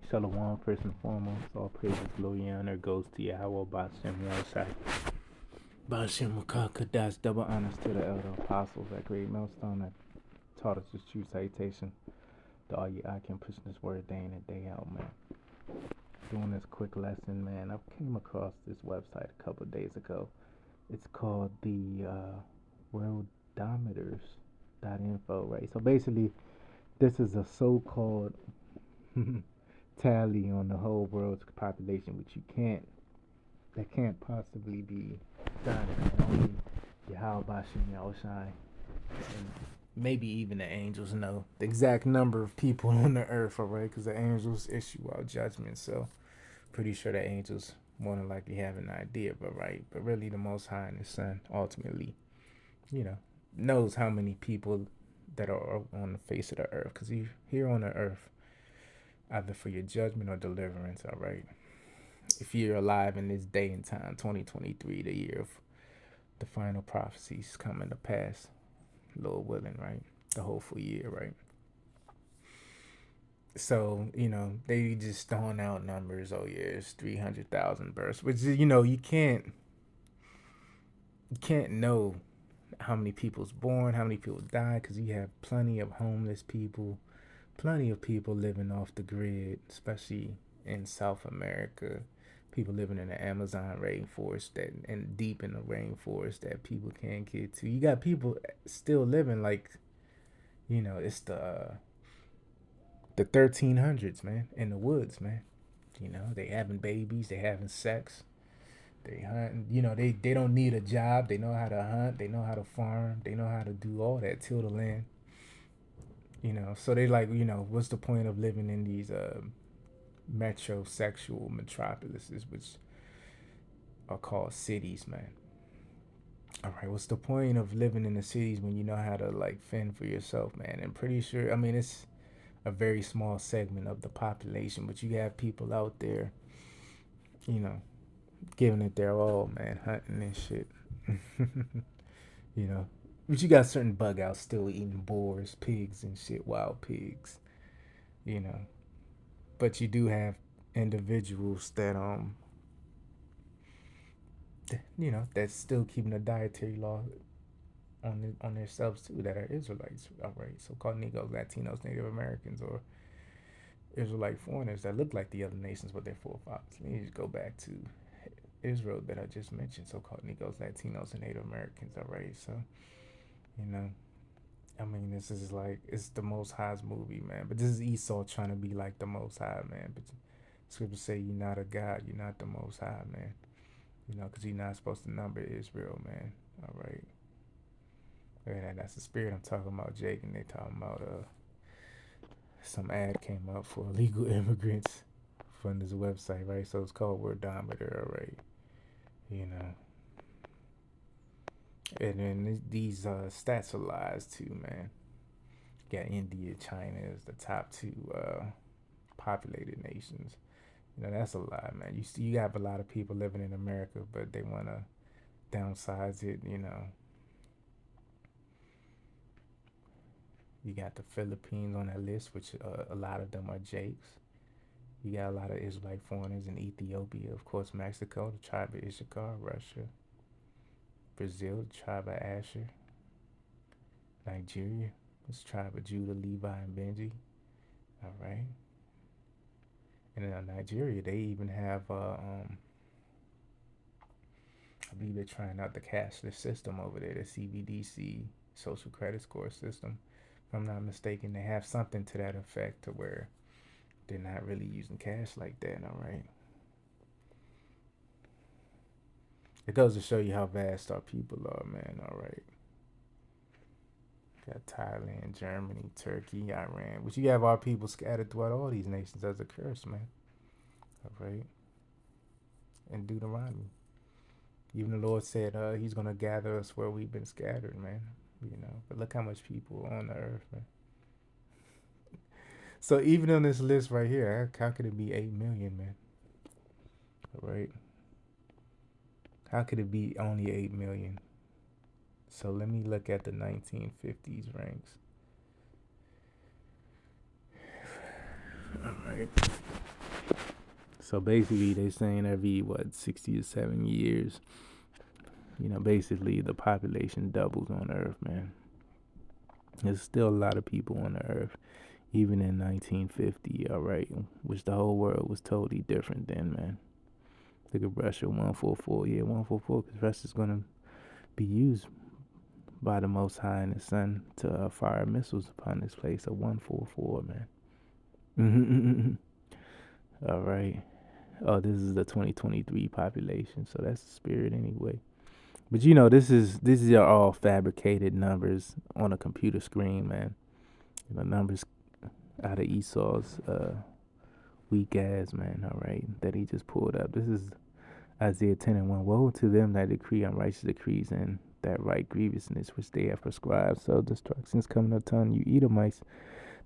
Shalom, first and foremost. All praises, glory, and honor goes to Yahweh, Bashem, Yahshai. Bashem, Makaka, that's double honors to the elder apostles at Great Millstone that taught us this true citation. To all you I can push this word day in and day out, man. Doing this quick lesson, man. I came across this website a couple of days ago. It's called the worldometers.info, right? So basically, this is a so-called tally on the whole world's population, which that can't possibly be done. Only Yahweh Bashim Yahushai and maybe even the angels know the exact number of people on the earth, alright? Because the angels issue out judgment, so pretty sure the angels more than likely have an idea, but really the Most High and His Son ultimately, knows how many people that are on the face of the earth. Because you're here on the earth either for your judgment or deliverance, all right? If you're alive in this day and time, 2023, the year of the final prophecies coming to pass, Lord willing, right? The hopeful year, right? So, they just throwing out numbers. Oh, yeah, it's 300,000 births, which, you can't know how many people's born, how many people die, because you have plenty of homeless people, plenty of people living off the grid, especially in South America. People living in the Amazon rainforest and deep in the rainforest that people can't get to. You got people still living like, it's the 1300s, man, in the woods, man. They having babies, they having sex, they hunting. They don't need a job. They know how to hunt. They know how to farm. They know how to do all that, till the land. So they like, what's the point of living in these metrosexual metropolises, which are called cities, man? All right, what's the point of living in the cities when you know how to like fend for yourself, man? And pretty sure, it's a very small segment of the population, but you have people out there, you know, giving it their all, man, hunting and shit. you know, but you got certain bug outs still eating boars, pigs, and shit, wild pigs, you know. But you do have individuals that that's still keeping the dietary law on themselves too, that are Israelites, all right, so-called Negroes, Latinos, Native Americans, or Israelite foreigners that look like the other nations, but they're forefathers. Let me just go back to Israel that I just mentioned, so-called Negroes, Latinos, and Native Americans, all right, so, this is like, it's the Most High's movie, man, but this is Esau trying to be like the Most High, man, but scriptures say you're not a God, you're not the Most High, man, because you're not supposed to number Israel, man, all right. Yeah, that's the spirit I'm talking about, Jake, and they talking about some ad came up for illegal immigrants from this website, right? So it's called Wordometer, right? And then these stats are lies too, man. Got India, China as the top two populated nations. That's a lie, man. You have a lot of people living in America, but they want to downsize it, You got the Philippines on that list, which a lot of them are Jakes. You got a lot of Israelite foreigners in Ethiopia, of course, Mexico, the tribe of Issachar, Russia, Brazil, the tribe of Asher, Nigeria, the tribe of Judah, Levi, and Benji. All right. And in Nigeria, they even have, I believe they're trying out the cashless system over there, the CBDC, social credit score system. If I'm not mistaken, they have something to that effect to where they're not really using cash like that, all right? It goes to show you how vast our people are, man, all right? Got Thailand, Germany, Turkey, Iran, but you have our people scattered throughout all these nations as a curse, man, all right? And Deuteronomy. Even the Lord said he's going to gather us where we've been scattered, man, But look how much people on the earth, man. So even on this list right here, how could it be 8 million, man? All right. How could it be only 8 million? So let me look at the 1950s ranks. All right. So basically, they saying every 60 to 70 years, basically the population doubles on Earth, man. There's still a lot of people on the Earth, even in 1950, all right, which the whole world was totally different then, man. Look at Russia, 144, 144, because Russia's gonna be used by the Most High and the Sun to fire missiles upon this place. A 144, man. All right. Oh, this is the 2023 population, so that's the spirit anyway. But this is all fabricated numbers on a computer screen, man. Numbers out of Esau's weak ass, man. All right, that he just pulled up. This is Isaiah 10:1. Woe to them that decree unrighteous decrees and that write grievousness which they have prescribed. So destruction's coming upon you, Edomites,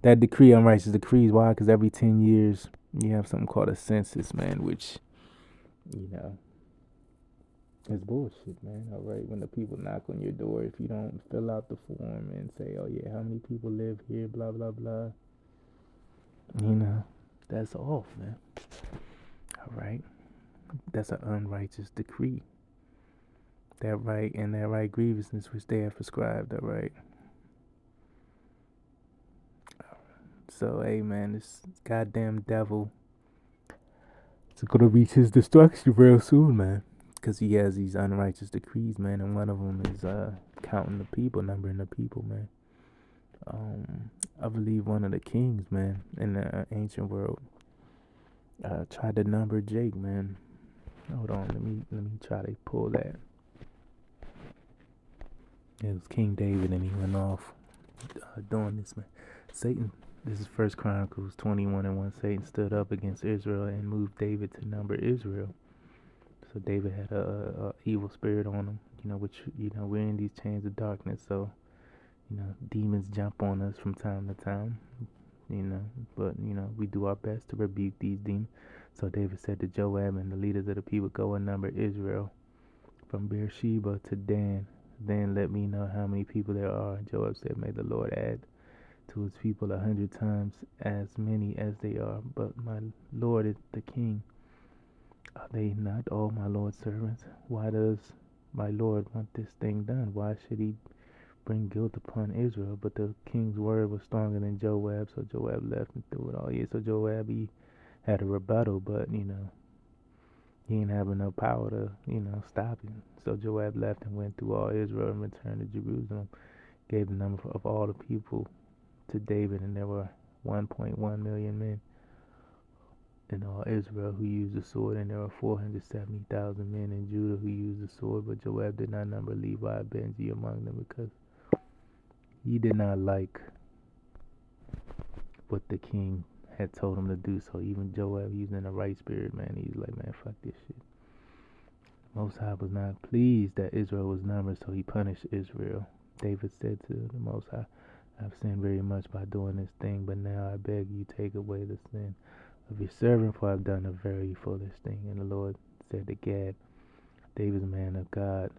that decree unrighteous decrees. Why? Because every 10 years you have something called a census, man, which it's bullshit, man. All right, when the people knock on your door, if you don't fill out the form and say, oh yeah, how many people live here, blah blah blah, that's off, man. All right, that's an unrighteous decree. That right and that right grievousness which they have prescribed. All right. So hey, man, this goddamn devil is gonna reach his destruction real soon, man. Because he has these unrighteous decrees, man, and one of them is counting the people, numbering the people, man. I believe one of the kings, man, in the ancient world, tried to number Jake, man. Hold on, let me try to pull that. It was King David, and he went off doing this, man. Satan. This is First Chronicles 21:1. Satan stood up against Israel and moved David to number Israel. So David had a evil spirit on him, which, we're in these chains of darkness. So, demons jump on us from time to time, but, we do our best to rebuke these demons. So David said to Joab and the leaders of the people, go and number Israel from Beersheba to Dan. Then let me know how many people there are. Joab said, may the Lord add to his people 100 times as many as they are. But my Lord is the king. Are they not all my Lord's servants? Why does my Lord want this thing done? Why should he bring guilt upon Israel? But the king's word was stronger than Joab, so Joab left and threw it all. Yeah, so Joab, he had a rebuttal, but, he ain't having no power to, stop him. So Joab left and went through all Israel and returned to Jerusalem, gave the number of all the people to David, and there were 1.1 million men in all Israel who used the sword, and there were 470,000 men in Judah who used the sword. But Joab did not number Levi, Benji among them, because he did not like what the king had told him to do. So even Joab, he was in the right spirit, man. He was like, man, fuck this shit. Most High was not pleased that Israel was numbered, so he punished Israel. David said to the Most High, I've sinned very much by doing this thing, but now I beg you take away the sin of your servant, for I've done a very foolish thing. And the Lord said to Gad, David's man of God,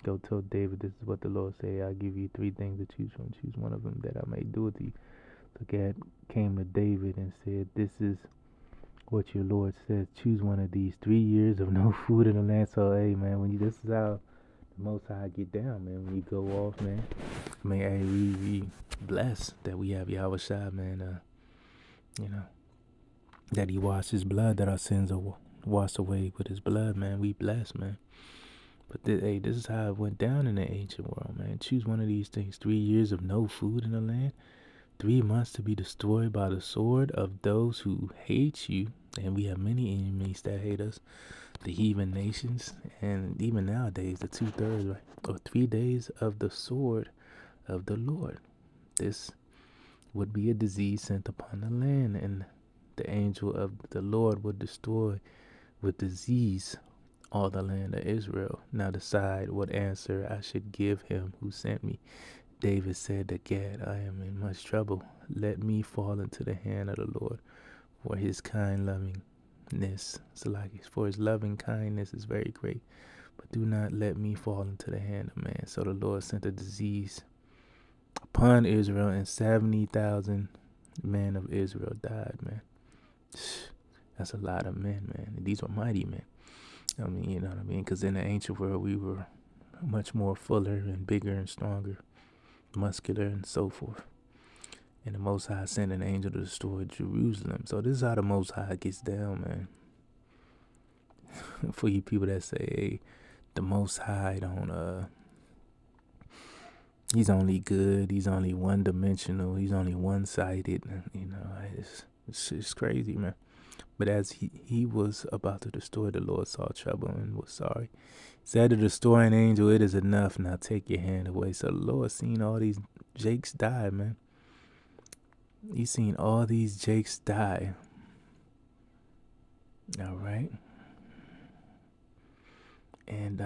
go tell David, this is what the Lord said, I'll give you 3 things to choose from. Choose one of them that I may do it to you. So Gad came to David and said, this is what your Lord says, choose one of these 3 years of no food in the land. So hey, man, this is how the Most High get down, man. When you go off, man, I mean, hey, we blessed that we have Yahweh Shai, man. That he washed his blood, that our sins are washed away with his blood, man. We blessed, man. But this is how it went down in the ancient world, man. Choose one of these things: 3 years of no food in the land, 3 months to be destroyed by the sword of those who hate you. And we have many enemies that hate us, the heathen nations, and even nowadays, the 2/3, right? Or 3 days of the sword of the Lord. This would be a disease sent upon the land, and the angel of the Lord would destroy with disease all the land of Israel. Now decide what answer I should give him who sent me. David said to Gad, I am in much trouble. Let me fall into the hand of the Lord, for his kind lovingness, for his loving kindness is very great. But do not let me fall into the hand of man. So the Lord sent a disease upon Israel, and 70,000 men of Israel died, man. That's a lot of men, man. And these were mighty men. I mean, you know what I mean? Because in the ancient world, we were much more fuller and bigger and stronger, muscular and so forth. And the Most High sent an angel to destroy Jerusalem. So this is how the Most High gets down, man. For you people that say, hey, the Most High don't, he's only good, he's only one-dimensional, he's only one-sided. You know, it's crazy, man. But as he was about to destroy, the Lord saw trouble and was sorry. He said to the destroying angel, it is enough, now take your hand away. So the Lord seen all these Jakes die, man. He seen all these Jakes die. All right. And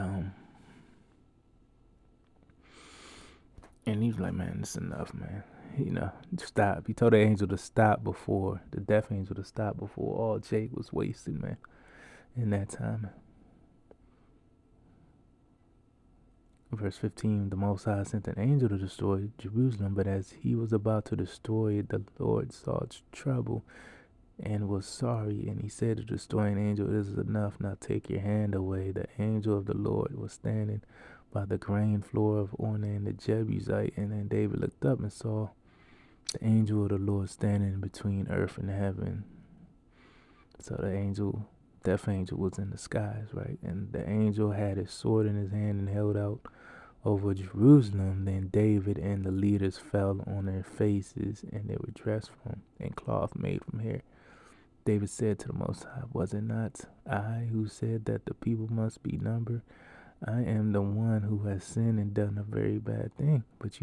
he was like, man, it's enough, man. You know, stop. He told the angel to stop before, the death angel to stop before all Jake was wasted, man, in that time. Verse 15, the Most High sent an angel to destroy Jerusalem, but as he was about to destroy it, the Lord saw trouble and was sorry. And he said to the destroying angel, this is enough, now take your hand away. The angel of the Lord was standing by the grain floor of Ornan the Jebusite. And then David looked up and saw the angel of the Lord standing between earth and heaven. So the death angel was in the skies, right? And the angel had his sword in his hand and held out over Jerusalem. Then David and the leaders fell on their faces, and they were dressed in cloth made from hair. David said to the Most High, was it not I who said that the people must be numbered? I am the one who has sinned and done a very bad thing. But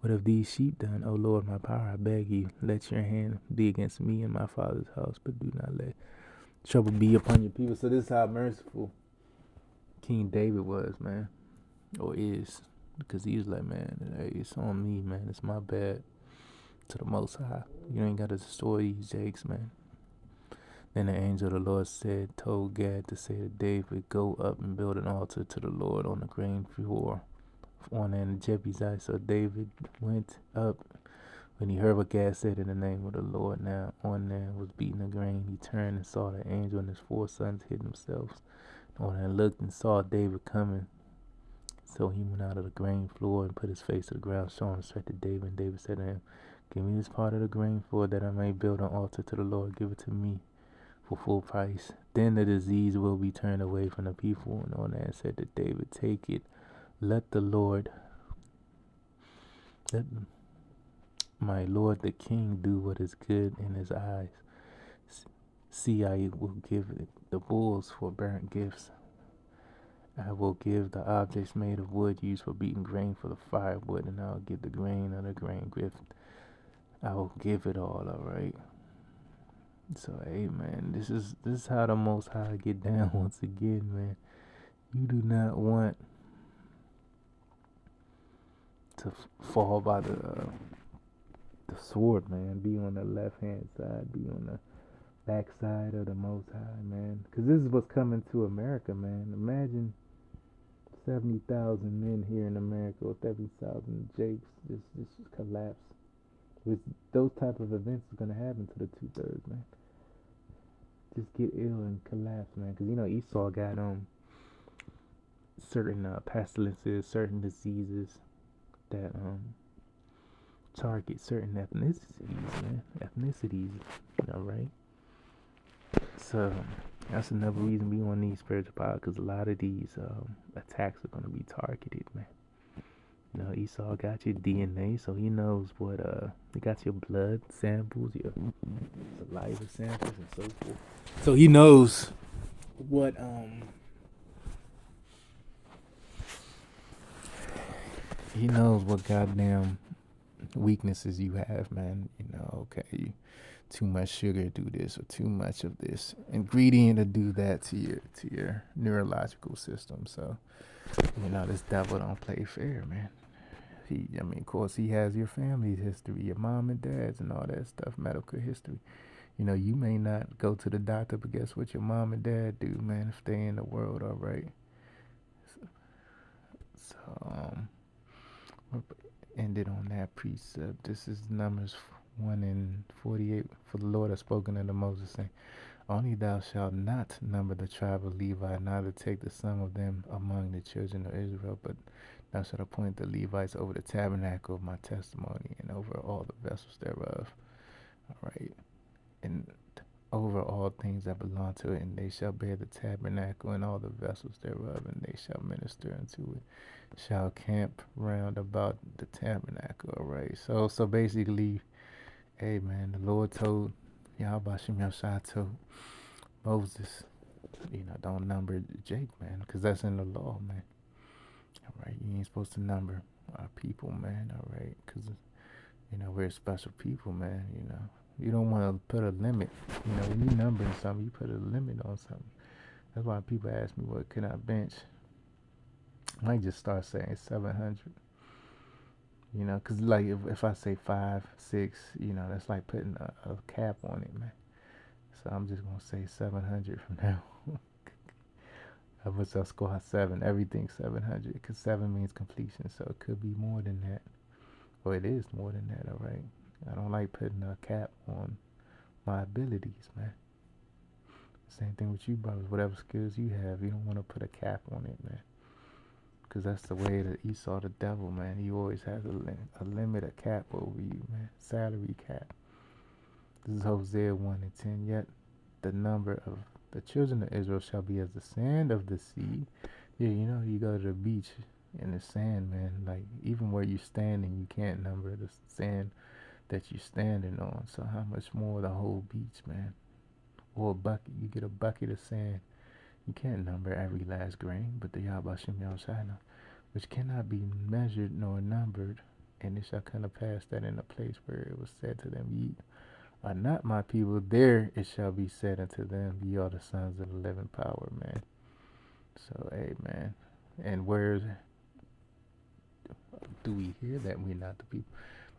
what have these sheep done? O Lord, my power, I beg you, let your hand be against me and my father's house, but do not let trouble be upon your people. So this is how merciful King David was, man, or is, because he was like, man, hey, it's on me, man, it's my bad. To the Most High, you ain't got to destroy these Jakes, man. Then the angel of the Lord told Gad to say to David, go up and build an altar to the Lord on the grain floor on the Jebusite. So David went up. When he heard what Gad said in the name of the Lord, now Ornan was beating the grain. He turned and saw the angel and his 4 sons hid themselves. Ornan looked and saw David coming. So he went out of the grain floor and put his face to the ground, showing straight to David. And David said to him, give me this part of the grain floor that I may build an altar to the Lord. Give it to me for full price. Then the disease will be turned away from the people. And Ornan said to David, take it. Let my lord the king do what is good in his eyes. See, I will give the bulls for burnt gifts. I will give the objects made of wood used for beating grain for the firewood, and I'll give the grain of the grain gift. I will give it all right. So, hey, man, this is how the Most High get down once again, man. You do not want to fall by the sword, man. Be on the left-hand side. Be on the backside of the Most High, man. Because this is what's coming to America, man. Imagine 70,000 men here in America, or 30,000 Jakes just collapse. With those type of events is gonna happen to the 2/3, man. Just get ill and collapse, man. Because you know Esau got certain pestilences, certain diseases that target certain ethnicities, man. Ethnicities, all right. So that's another reason we want these spiritual power, because a lot of these attacks are gonna be targeted, man. You know, Esau got your DNA, so he knows what he got your blood samples, your saliva samples, and so forth. So he knows what goddamn weaknesses you have, man. You know, okay, too much sugar do this, or too much of this ingredient to do that to your neurological system. So, you know, this devil don't play fair, man. Of course, he has your family's history, your mom and dad's, and all that stuff, medical history. You know, you may not go to the doctor, but guess what your mom and dad do, man, if they in the world, all right? So, ended on that precept. This is Numbers 1:48. For the Lord has spoken unto Moses, saying, only thou shalt not number the tribe of Levi, neither take the sum of them among the children of Israel, but thou shalt appoint the Levites over the tabernacle of my testimony, and over all the vessels thereof. All right. And over all things that belong to it, and they shall bear the tabernacle and all the vessels thereof, and they shall minister unto it, shall camp round about the tabernacle. All right. So basically, hey man, the Lord told Yahweh Shem Yahshua told Moses, don't number Jake, man, because that's in the law, man. All right, you ain't supposed to number our people, man. All right, because we're special people, man. You don't want to put a limit. When you numbering something, you put a limit on something. That's why people ask me what can I bench. I might just start saying 700. Because like if I say 5, 6, that's like putting a cap on it, man. So I'm just gonna say 700 from now. I was I'll score 7. Everything's 700 because 7 means completion, so it could be more than that. Or it is more than that, all right? I don't like putting a cap on my abilities, man. Same thing with you, brothers. Whatever skills you have, you don't want to put a cap on it, man. Because that's the way that Esau, the devil, man. He always has a limit, a cap over you, man. Salary cap. This is Hosea 1:10. Yet the number of the children of Israel shall be as the sand of the sea. Yeah, you go to the beach in the sand, man. Like, even where you're standing, you can't number the sand that you're standing on. So how much more the whole beach, man? Or a bucket. You get a bucket of sand. You can't number every last grain, but the Yahweh Shem Yahushua, which cannot be measured nor numbered, and it shall come to pass that in a place where it was said to them, ye are not my people, there it shall be said unto them, ye are the sons of the living power, man. So, hey, man. And where do we hear that we're not the people?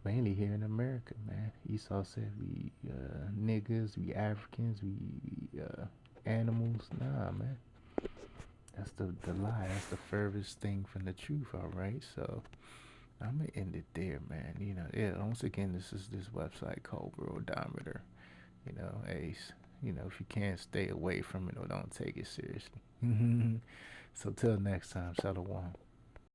Mainly here in America, man. Esau said we niggas, we Africans, we animals. Nah, man. That's the lie. That's the furthest thing from the truth, all right? So I'm going to end it there, man. Once again, this is this website called Worldometer. Hey, if you can't stay away from it or don't take it seriously. So till next time, Shalom.